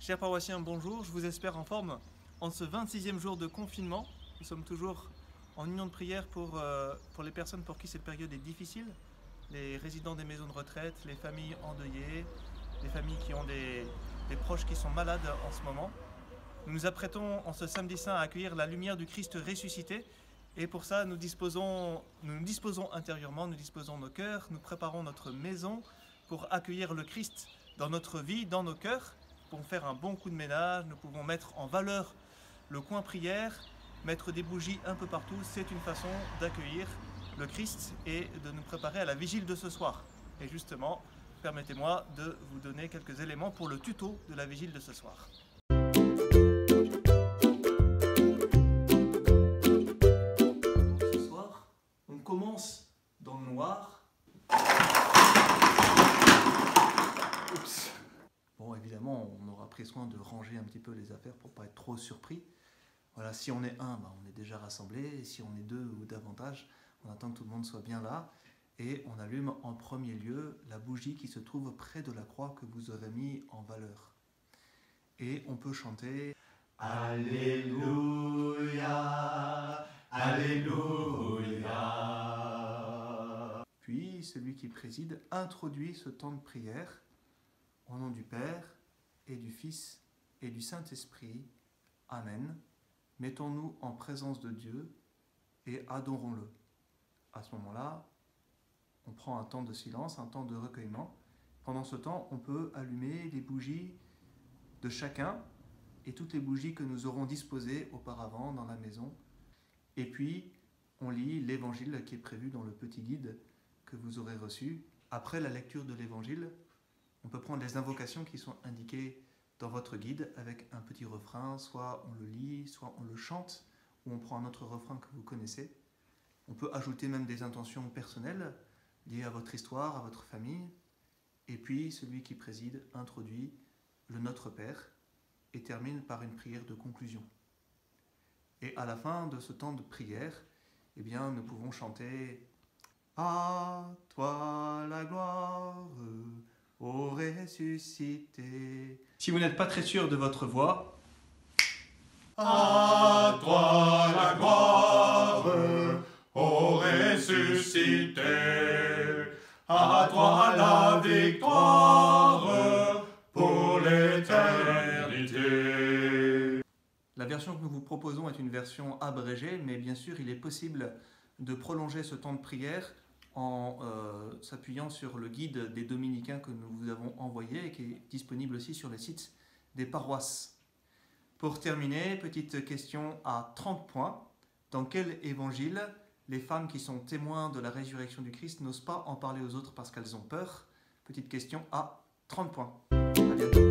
Chers paroissiens, bonjour, je vous espère en forme. En ce 26e jour de confinement, nous sommes toujours en union de prière pour les personnes pour qui cette période est difficile, les résidents des maisons de retraite, les familles endeuillées, les familles qui ont des proches qui sont malades en ce moment. Nous nous apprêtons en ce samedi saint à accueillir la lumière du Christ ressuscité et pour ça nous nous disposons intérieurement, nous disposons nos cœurs, nous préparons notre maison pour accueillir le Christ dans notre vie, dans nos cœurs. Pour faire un bon coup de ménage, nous pouvons mettre en valeur le coin prière, mettre des bougies un peu partout. C'est une façon d'accueillir le Christ et de nous préparer à la vigile de ce soir. Et justement, permettez-moi de vous donner quelques éléments pour le tuto de la vigile de ce soir. Ce soir, on commence dans le noir. Oups. Bon, évidemment, on aura pris soin de ranger un petit peu les affaires pour ne pas être trop surpris. Voilà, si on est un, on est déjà rassemblés. Et si on est deux ou davantage, on attend que tout le monde soit bien là. Et on allume en premier lieu la bougie qui se trouve près de la croix que vous aurez mis en valeur. Et on peut chanter Alléluia, Alléluia. Puis celui qui préside introduit ce temps de prière. Au nom du Père, et du Fils, et du Saint-Esprit. Amen. Mettons-nous en présence de Dieu et adorons-le. À ce moment-là, on prend un temps de silence, un temps de recueillement. Pendant ce temps, on peut allumer les bougies de chacun et toutes les bougies que nous aurons disposées auparavant dans la maison. Et puis, on lit l'évangile qui est prévu dans le petit guide que vous aurez reçu. Après la lecture de l'évangile, on peut prendre les invocations qui sont indiquées dans votre guide avec un petit refrain, soit on le lit, soit on le chante, ou on prend un autre refrain que vous connaissez. On peut ajouter même des intentions personnelles liées à votre histoire, à votre famille. Et puis celui qui préside introduit le Notre Père et termine par une prière de conclusion. Et à la fin de ce temps de prière, eh bien, nous pouvons chanter « À toi la gloire ». Au ressuscité. Si vous n'êtes pas très sûr de votre voix, à toi la gloire, au ressuscité, à toi la victoire pour l'éternité. La version que nous vous proposons est une version abrégée, mais bien sûr il est possible de prolonger ce temps de prière en s'appuyant sur le guide des dominicains que nous vous avons envoyé et qui est disponible aussi sur les sites des paroisses. Pour terminer, petite question à 30 points. Dans quel évangile les femmes qui sont témoins de la résurrection du Christ n'osent pas en parler aux autres parce qu'elles ont peur? Petite question à 30 points. À bientôt.